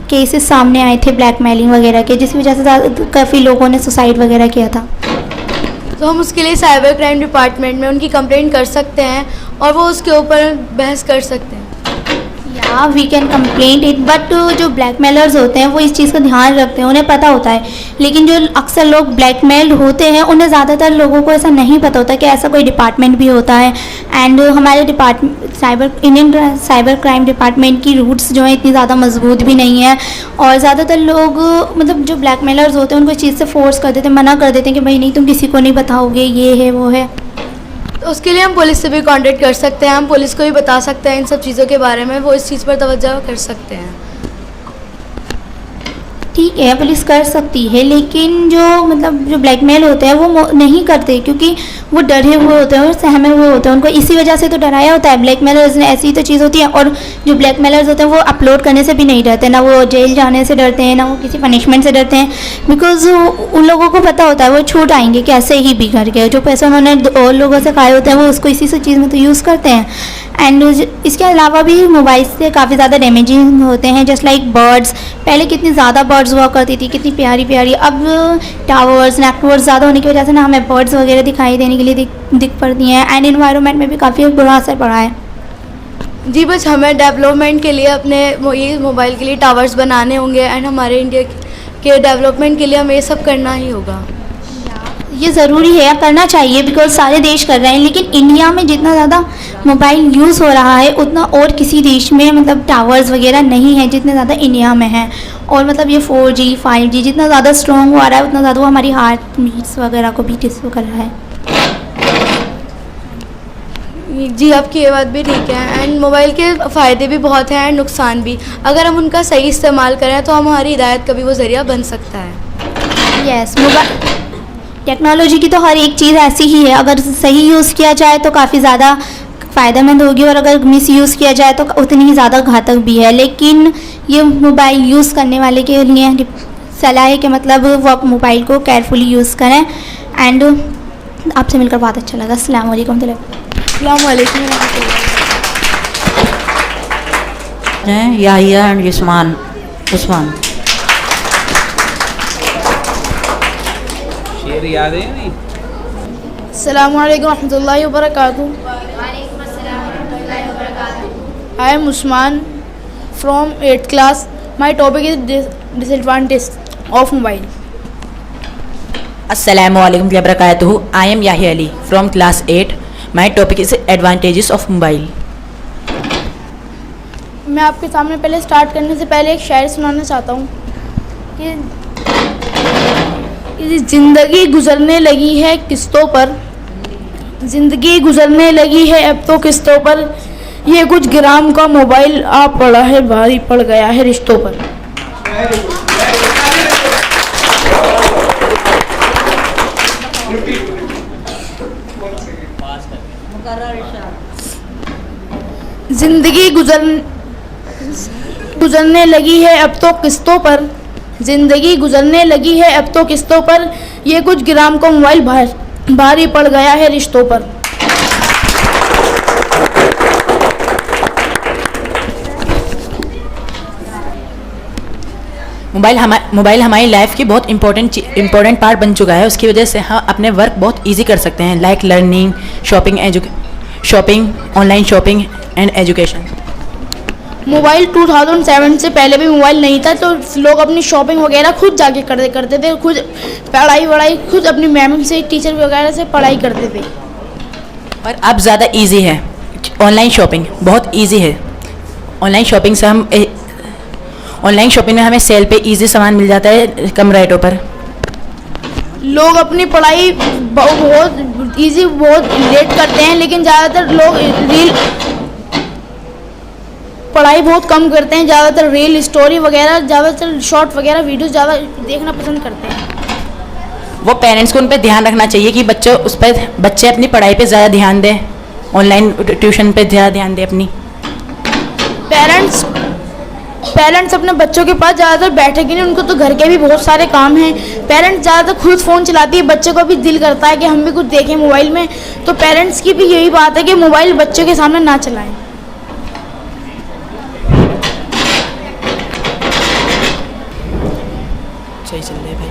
केसेस सामने आए थे ब्लैकमेलिंग वगैरह के, जिसकी वजह से काफ़ी लोगों ने सुसाइड वगैरह किया था. तो हम उसके लिए साइबर क्राइम डिपार्टमेंट में उनकी कंप्लेंट कर सकते हैं और वो उसके ऊपर बहस कर सकते हैं. या we can complaint it, but जो ब्लैकमेलर्स होते हैं वो इस चीज़ का ध्यान रखते हैं, उन्हें पता होता है। लेकिन जो अक्सर लोग ब्लैकमेल्ड होते हैं उन्हें ज़्यादातर लोगों को ऐसा नहीं पता होता कि ऐसा कोई डिपार्टमेंट भी होता है। एंड हमारे इंडियन साइबर क्राइम डिपार्टमेंट की रूट्स जो हैं इतनी ज़्यादा मजबूत भी नहीं है, और ज़्यादातर लोग मतलब जो ब्लैकमेलर्स होते हैं उनको इस चीज़ से फोर्स कर देते हैं, मना कर देते हैं कि भाई नहीं तुम किसी को नहीं बताओगे, ये है वो है। तो उसके लिए हम पुलिस से भी कांटेक्ट कर सकते हैं, हम पुलिस को भी बता सकते हैं इन सब चीज़ों के बारे में, वो इस चीज़ पर तवज्जो कर सकते हैं। ठीक है, पुलिस कर सकती है, लेकिन जो ब्लैकमेल होते हैं वो नहीं करते, क्योंकि वो डरे हुए होते हैं और सहमे हुए होते हैं। उनको इसी वजह से तो डराया होता है ब्लैकमेलर्स ने, ऐसी तो चीज़ होती है। और जो ब्लैकमेलर्स होते हैं वो अपलोड करने से भी नहीं डरते, ना वो जेल जाने से डरते हैं, ना वो किसी पनिशमेंट से डरते हैं, बिकॉज उन लोगों को पता होता है वो छूट आएंगे कैसे ही भी करके। जो पैसे उन्होंने और लोगों से खाए होते हैं वो उसको इसी से चीज़ में तो यूज़ करते हैं। एंड इसके अलावा भी मोबाइल से काफ़ी ज़्यादा डैमेजिंग होते हैं, जस्ट लाइक बर्ड्स। पहले कितनी ज़्यादा बर्ड्स हुआ करती थी, कितनी प्यारी प्यारी, अब टावर्स नेटवर्क्स ज़्यादा होने की वजह से ना हमें बर्ड्स वगैरह दिखाई देने के लिए दिख पड़ती हैं। एंड इन्वायरमेंट में भी काफ़ी बुरा असर पड़ा है। जी, बस हमें डेवलपमेंट के लिए अपने ये मोबाइल के लिए टावर्स बनाने होंगे, एंड हमारे इंडिया के डेवलपमेंट के लिए हमें ये सब करना ही होगा। ये ज़रूरी है, करना चाहिए, बिकॉज सारे देश कर रहे हैं। लेकिन इंडिया में जितना ज़्यादा मोबाइल यूज़ हो रहा है उतना और किसी देश में मतलब टावर्स वगैरह नहीं है जितने ज़्यादा इंडिया में हैं। और मतलब ये 4G 5G जितना ज़्यादा स्ट्रॉन्ग हो रहा है उतना ज़्यादा वो हमारी हार्ट बीट्स वगैरह को भी डिस्टर्ब कर रहा है। जी, आपकी ये बात भी ठीक है, एंड मोबाइल के फ़ायदे भी बहुत हैं एंड नुकसान भी। अगर हम उनका सही इस्तेमाल करें तो हमारी हिदायत का भी वो ज़रिया बन सकता है। यस, मोबाइल टेक्नोलॉजी की तो हर एक चीज़ ऐसी ही है, अगर सही यूज़ किया जाए तो काफ़ी ज़्यादा फ़ायदेमंद होगी, और अगर मिस यूज़ किया जाए तो उतनी ही ज़्यादा घातक भी है। लेकिन ये मोबाइल यूज़ करने वाले के लिए सलाह है कि मतलब वो आप मोबाइल को केयरफुली यूज़ करें। एंड आपसे मिलकर बहुत अच्छा लगा। अस्सलाम वालेकुम। याहिया एंड उस्मान। शेर याद है नहीं? अस्सलामु अलैकुम रहमतुल्लाहि व बरकातुहू। I am Usman from 8th class. My topic is disadvantage of mobile. Assalamualaikum warahmatullahi wabarakatuh. I am Yahya Ali from class 8. My topic is advantages of mobile. मैं आपके सामने पहले स्टार्ट करने से पहले एक शायरी सुनाना चाहता हूँ कि ज़िंदगी गुजरने लगी है किस्तों पर, ज़िंदगी गुजरने लगी है अब तो किस्तों पर, ये कुछ ग्राम का मोबाइल आ पड़ा है भारी पड़ गया है रिश्तों पर। ज़िंदगी गुजरने लगी है अब तो किस्तों पर, ज़िंदगी गुजरने लगी है अब तो किस्तों पर, ये कुछ ग्राम का मोबाइल भारी पड़ गया है रिश्तों पर। मोबाइल हमारी लाइफ की बहुत इम्पोर्टेंट पार्ट बन चुका है। उसकी वजह से हम अपने वर्क बहुत इजी कर सकते हैं, like learning, shopping, online shopping and education. Mobile 2007 से पहले भी मोबाइल नहीं था, तो लोग अपनी शॉपिंग वगैरह खुद जाके करते थे, खुद पढ़ाई खुद अपनी मैम से, टीचर वगैरह से पढ़ाई करते थे। और अब ज़्यादा इजी है, ऑनलाइन शॉपिंग बहुत इजी है। ऑनलाइन शॉपिंग में हमें सेल पे इजी सामान मिल जाता है कम रेटों पर। लोग अपनी पढ़ाई बहुत लेट करते हैं, लेकिन ज़्यादातर लोग पढ़ाई बहुत कम करते हैं, ज़्यादातर रील, स्टोरी वगैरह, ज़्यादातर शॉर्ट वगैरह वीडियोस ज़्यादा देखना पसंद करते हैं। वो पेरेंट्स को उन पर ध्यान रखना चाहिए कि बच्चे अपनी पढ़ाई पे ज़्यादा ध्यान दें, ऑनलाइन ट्यूशन पे ज़्यादा ध्यान दें अपनी। पेरेंट्स अपने बच्चों के पास ज़्यादातर बैठेंगे नहीं, उनको तो घर के भी बहुत सारे काम हैं। पेरेंट्स ज़्यादातर खुद फ़ोन चलाती है, बच्चे को भी दिल करता है कि हम भी कुछ देखें मोबाइल में, तो पेरेंट्स की भी यही बात है कि मोबाइल बच्चों के सामने ना चलाएं। सही चल रहा है भाई।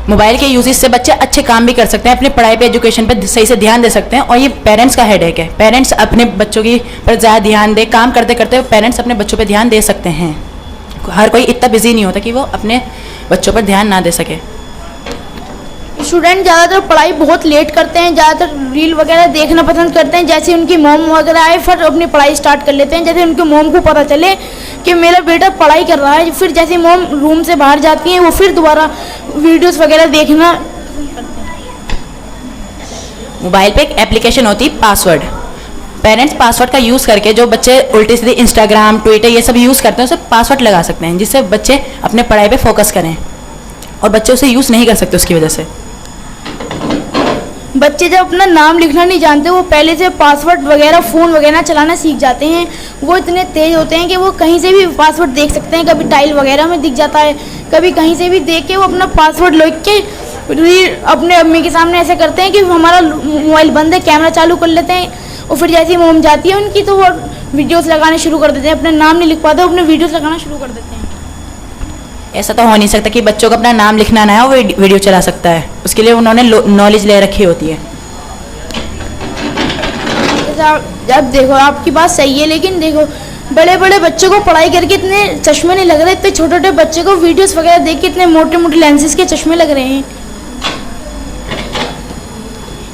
मोबाइल के यूजेस से बच्चे अच्छे काम भी कर सकते हैं, अपनी पढ़ाई पे, एजुकेशन पे सही से ध्यान दे सकते हैं। और ये पेरेंट्स का हेडेक है, पेरेंट्स अपने बच्चों की पर ज़्यादा ध्यान दे, काम करते करते पेरेंट्स अपने बच्चों पे ध्यान दे सकते हैं। हर कोई इतना बिजी नहीं होता कि वो अपने बच्चों पर ध्यान ना दे सके। स्टूडेंट ज़्यादातर पढ़ाई बहुत लेट करते हैं, ज़्यादातर रील वगैरह देखना पसंद करते हैं। जैसे उनकी मॉम वगैरह आए फिर अपनी पढ़ाई स्टार्ट कर लेते हैं। जैसे उनके मॉम को पता चले कि मेरा बेटा पढ़ाई कर रहा है, फिर जैसे मॉम रूम से बाहर जाती हैं वो फिर दोबारा वीडियोस वगैरह देखना। मोबाइल पे एक एप्लीकेशन होती है पासवर्ड, पेरेंट्स पासवर्ड का यूज़ करके जो बच्चे उल्टी सीधी इंस्टाग्राम, ट्विटर ये सब यूज़ करते हैं उसे पासवर्ड लगा सकते हैं, जिससे बच्चे अपने पढ़ाई पे फोकस करें। और बच्चे उसे यूज़ नहीं कर सकते उसकी वजह से। बच्चे जब अपना नाम लिखना नहीं जानते, वो पहले से पासवर्ड वगैरह फ़ोन वगैरह चलाना सीख जाते हैं। वो इतने तेज़ होते हैं कि वो कहीं से भी पासवर्ड देख सकते हैं, कभी टाइल वगैरह में दिख जाता है, कभी कहीं से भी देख के वो अपना पासवर्ड लिख के अपने अम्मी के सामने ऐसे करते हैं कि हमारा मोबाइल बंद है, कैमरा चालू कर लेते हैं। और फिर जैसे ही मॉम जाती है उनकी तो वो वीडियोस लगाने शुरू कर देते हैं। अपना नाम नहीं लिख पाते, अपने वीडियोस लगाना शुरू कर देते हैं। ऐसा तो हो नहीं सकता कि बच्चों को अपना नाम लिखना ना है वो वीडियो चला सकता है, उसके लिए उन्होंने नॉलेज ले रखी होती है। अब देखो आपकी बात सही है, लेकिन देखो बड़े बड़े बच्चों को पढ़ाई करके इतने चश्मे नहीं लग रहे, इतने छोटे छोटे बच्चे को वीडियोस वगैरह देख के इतने मोटे मोटे लेंसेज के चश्मे लग रहे हैं।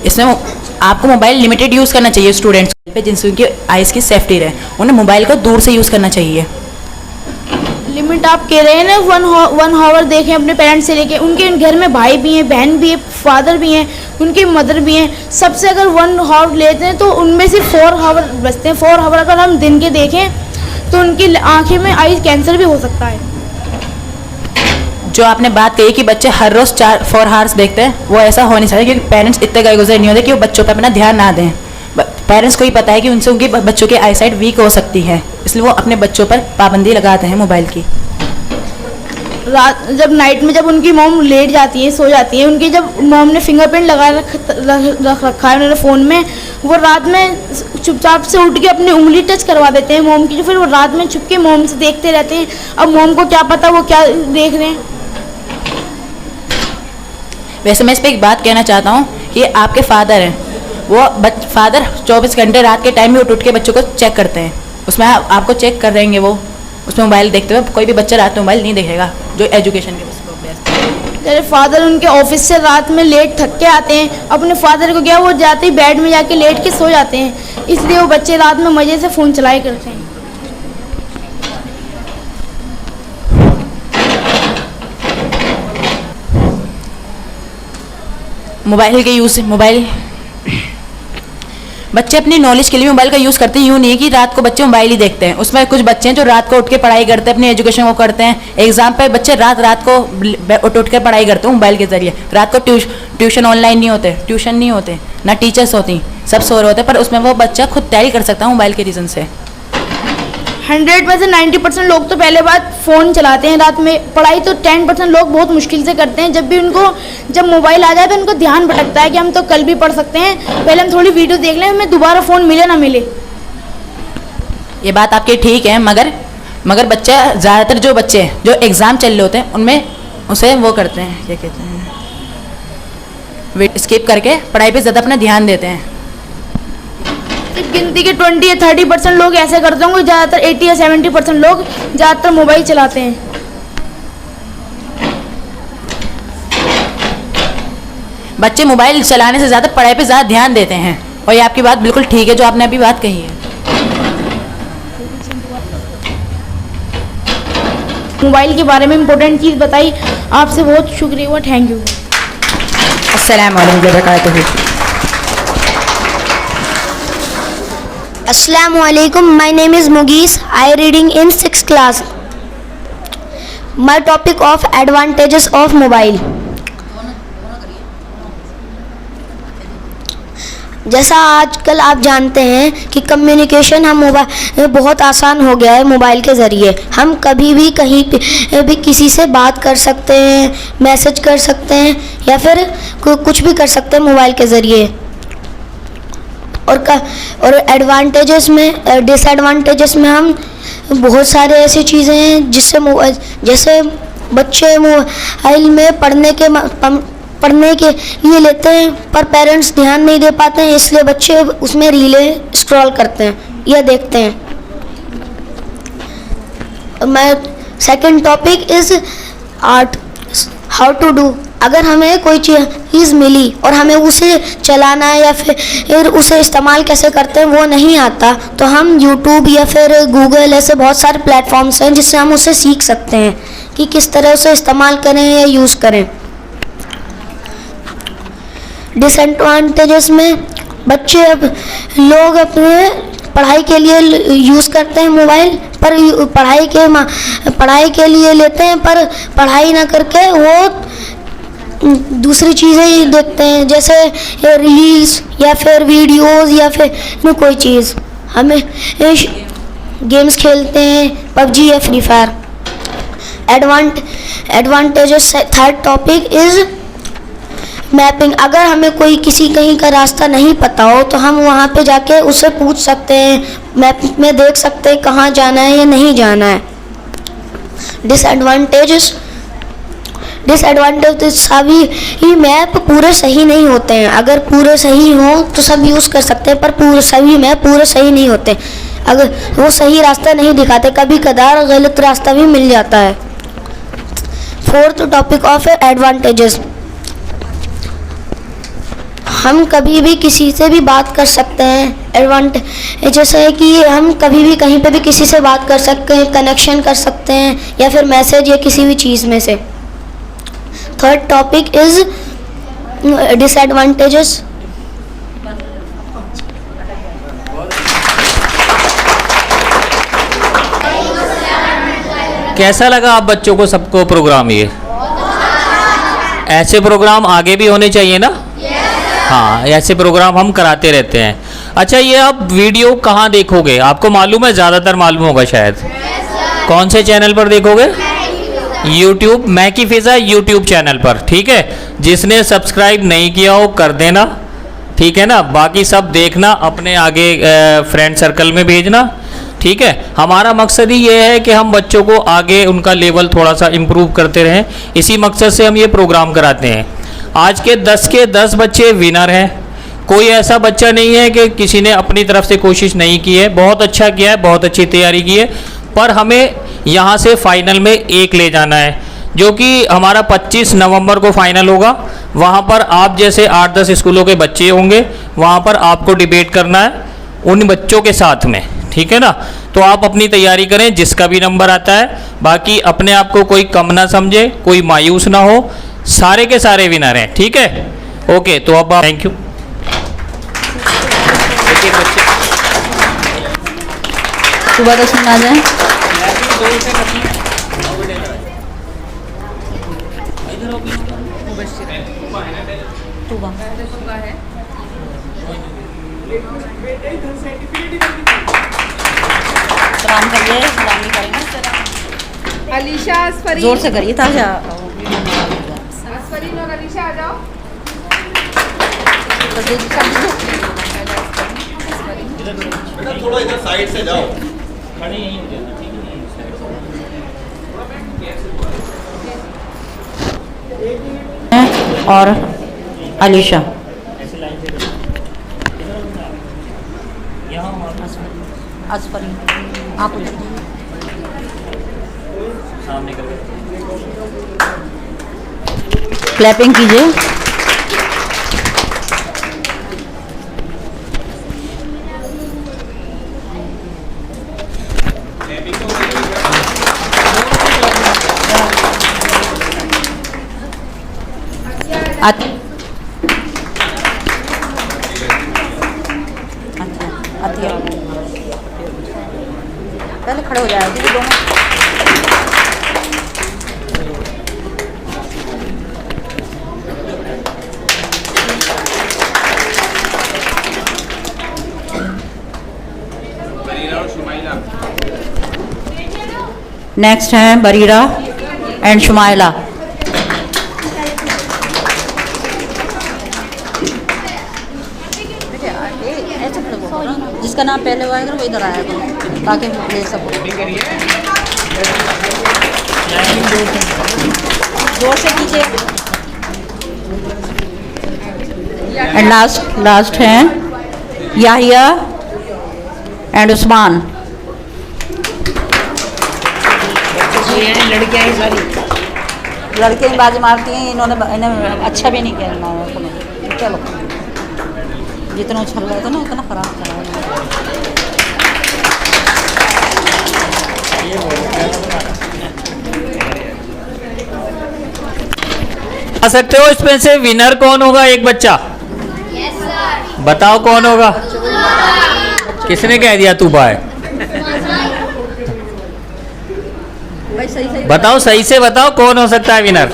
इसमें आपको मोबाइल लिमिटेड यूज़ करना चाहिए स्टूडेंट्स पे, जिनसे उनकी आइज़ की सेफ्टी रहे। उन्हें मोबाइल को दूर से यूज़ करना चाहिए। लिमिट आप कह रहे हैं ना, 1 आवर देखें अपने पेरेंट्स से लेके। उनके घर में भाई भी हैं, बहन भी है, फादर भी हैं, उनकी मदर भी हैं। सबसे अगर 1 आवर लेते हैं तो उनमें से 4 आवर बचते हैं। 4 आवर अगर हम दिन के देखें तो उनकी आँखें में आई कैंसर भी हो सकता है। जो आपने बात कही कि बच्चे हर रोज़ 4 आवर्स देखते हैं, वो ऐसा हो नहीं सकता, क्योंकि पेरेंट्स इतने गए गुजरे नहीं होते कि वो बच्चों पर अपना ध्यान ना दें। पेरेंट्स को ही पता है कि उनसे उनके बच्चों की आईसाइट वीक हो सकती है, इसलिए वो अपने बच्चों पर पाबंदी लगाते हैं मोबाइल की। रात जब नाइट में जब उनकी मॉम लेट जाती है, सो जाती है, उनकी जब मॉम ने फिंगरप्रिंट लगा रखा है उन्होंने फ़ोन में, वो रात में चुपचाप से उठ के अपनी उंगली टच करवा देते हैं मॉम की, जो फिर वो रात में छुप के मॉम से देखते रहते हैं। अब मॉम को क्या पता वो क्या देख रहे हैं। वैसे मैं इस पर एक बात कहना चाहता हूँ कि आपके फादर हैं, वो फादर 24 घंटे रात के टाइम में उठ के बच्चों को चेक करते हैं। उसमें आपको चेक कर रहेंगे वो, उसमें मोबाइल देखते हुए कोई भी बच्चा रात में मोबाइल नहीं देखेगा, जो एजुकेशन के बेस। मेरे फादर उनके ऑफिस से रात में लेट थक के आते हैं, अपने फादर को क्या वो जाते ही बेड में जाके लेट के सो जाते हैं, इसलिए वो बच्चे रात में मज़े से फ़ोन चलाए करते हैं। मोबाइल के यूज़ बच्चे अपनी नॉलेज के लिए मोबाइल का यूज़ करते हैं। यूँ नहीं है कि रात को बच्चे मोबाइल ही देखते हैं, उसमें कुछ बच्चे हैं जो रात को उठ के पढ़ाई करते हैं, अपनी एजुकेशन को करते हैं। एग्जाम पे बच्चे रात को उठ के पढ़ाई करते हैं मोबाइल के ज़रिए। रात को ट्यूशन ऑनलाइन नहीं होते, ट्यूशन नहीं होते, ना टीचर्स होती, सब सो रहे होते, पर उसमें वो बच्चा खुद तैयारी कर सकता है मोबाइल के रीज़न से। 100 में से 90% लोग तो पहले बात फ़ोन चलाते हैं रात में। पढ़ाई तो 10% लोग बहुत मुश्किल से करते हैं। जब मोबाइल आ जाए तो उनको ध्यान भटकता है कि हम तो कल भी पढ़ सकते हैं, पहले हम थोड़ी वीडियो देख लें, हमें दोबारा फ़ोन मिले ना मिले। ये बात आपकी ठीक है, मगर बच्चा ज़्यादातर जो बच्चे जो एग्ज़ाम चल रहे होते हैं उनमें उसे वो करते हैं, क्या कहते हैं, स्किप करके पढ़ाई पे ज़्यादा अपना ध्यान देते हैं। गिनती के 20 या 30% लोग ऐसे करते होंगे, ज़्यादातर 80 या 70% लोग ज़्यादातर मोबाइल चलाते हैं। बच्चे मोबाइल चलाने से ज़्यादा पढ़ाई पे ज़्यादा ध्यान देते हैं, और ये आपकी बात बिल्कुल ठीक है जो आपने अभी बात कही है। मोबाइल के बारे में इम्पोर्टेंट चीज़ बताई, आपसे बहुत शुक्रिया हुआ, थैंक यू। अस्सलाम वालेकुम वरहमतुल्लाहि। Assalamualaikum. My name is Mughis. I reading in 6th class. My topic of advantages of mobile. जैसा आजकल आप जानते हैं कि कम्युनिकेशन हम मोबाइल बहुत आसान हो गया है। मोबाइल के ज़रिए हम कभी भी कहीं भी किसी से बात कर सकते हैं, मैसेज कर सकते हैं, या फिर कुछ भी कर सकते हैं मोबाइल के ज़रिए। और एडवांटेजेस में, डिसएडवांटेजेस में हम बहुत सारे ऐसी चीज़ें हैं जिससे जैसे बच्चे मोबाइल में पढ़ने के लिए लेते हैं, पर पेरेंट्स ध्यान नहीं दे पाते हैं, इसलिए बच्चे उसमें रीलें स्क्रॉल करते हैं या देखते हैं। मैं second topic is art, how to do. अगर हमें कोई चीज़ मिली और हमें उसे चलाना या फिर उसे इस्तेमाल कैसे करते हैं वो नहीं आता, तो हम यूट्यूब या फिर गूगल ऐसे बहुत सारे प्लेटफॉर्म्स हैं जिससे हम उसे सीख सकते हैं कि किस तरह उसे इस्तेमाल करें या यूज़ करें। डिसएडवांटेजेस में बच्चे अब लोग अपने पढ़ाई के लिए यूज़ करते हैं मोबाइल, पर पढ़ाई के लिए लेते हैं, पर पढ़ाई ना करके वो दूसरी चीज़ें ही देखते हैं, जैसे रील्स या फिर वीडियोस या फिर कोई चीज़। हमें गेम्स खेलते हैं, पबजी या free fire. Advantages third topic is mapping. अगर हमें कोई कहीं का रास्ता नहीं पता हो तो हम वहाँ पे जाके उससे पूछ सकते हैं, मैप में देख सकते हैं कहाँ जाना है या नहीं जाना है। डिसएडवांटेज सभी मैप पूरे सही नहीं होते हैं। अगर पूरे सही हो तो सब यूज़ कर सकते हैं, पर सभी मैप पूरे सही नहीं होते, अगर वो सही रास्ता नहीं दिखाते, कभी कदार गलत रास्ता भी मिल जाता है। फोर्थ टॉपिक ऑफ एडवांटेजेस, हम कभी भी किसी से भी बात कर सकते हैं। एडवांटेज जैसे है कि हम कभी भी कहीं पे भी किसी से बात कर सकते हैं, कनेक्शन कर सकते हैं या फिर मैसेज या किसी भी चीज़ में से। Third topic is disadvantages. कैसा लगा आप बच्चों को सबको प्रोग्राम? ये ऐसे प्रोग्राम आगे भी होने चाहिए ना? हाँ, ऐसे प्रोग्राम हम कराते रहते हैं। अच्छा, ये आप वीडियो कहाँ देखोगे? आपको मालूम है? ज़्यादातर मालूम होगा शायद। कौन से चैनल पर देखोगे? यूट्यूब, मैकी फिज़ा यूट्यूब चैनल पर, ठीक है। जिसने सब्सक्राइब नहीं किया हो कर देना, ठीक है ना। बाकी सब देखना, अपने आगे फ्रेंड सर्कल में भेजना, ठीक है। हमारा मकसद ही ये है कि हम बच्चों को आगे उनका लेवल थोड़ा सा इम्प्रूव करते रहें, इसी मकसद से हम ये प्रोग्राम कराते हैं। आज के 10 बच्चे विनर हैं। कोई ऐसा बच्चा नहीं है कि किसी ने अपनी तरफ से कोशिश नहीं की है। बहुत अच्छा किया है, बहुत अच्छी तैयारी की है, पर हमें यहाँ से फाइनल में एक ले जाना है, जो कि हमारा 25 नवंबर को फाइनल होगा। वहाँ पर आप जैसे 8-10 स्कूलों के बच्चे होंगे, वहाँ पर आपको डिबेट करना है उन बच्चों के साथ में, ठीक है ना। तो आप अपनी तैयारी करें, जिसका भी नंबर आता है। बाकी अपने आप को कोई कम ना समझे, कोई मायूस ना हो, सारे के सारे विनर हैं, ठीक है। ओके, तो अब थैंक यू। सुबह 10 मिनट आ जाए। सलाम करिए, सलामी करेंगे। अलीशा, असफरी, जोर से करिए ताकि असफरी और अलीशा आ जाओ। थोड़ा इधर साइड से जाओ। और अलीशा असफरी, आप क्लैपिंग कीजिए। पहले खड़े हो जाए दोनों। नेक्स्ट है बरीरा एंड शुमाइला। जिसका नाम पहले हुआ है वो इधर आया करो ताकि ले सको। एंड लास्ट हैं याहिया एंड उस्मान। लड़के ही बाजी मारती हैं, इन्हें अच्छा भी नहीं खेलना है। चलो जितना उछल रहा था ना उतना खराब कर रहा है। आ सकते हो इसमें से विनर कौन होगा? एक बच्चा बताओ कौन होगा? किसने कह दिया तू बाय? बताओ सही से बताओ कौन हो सकता है विनर?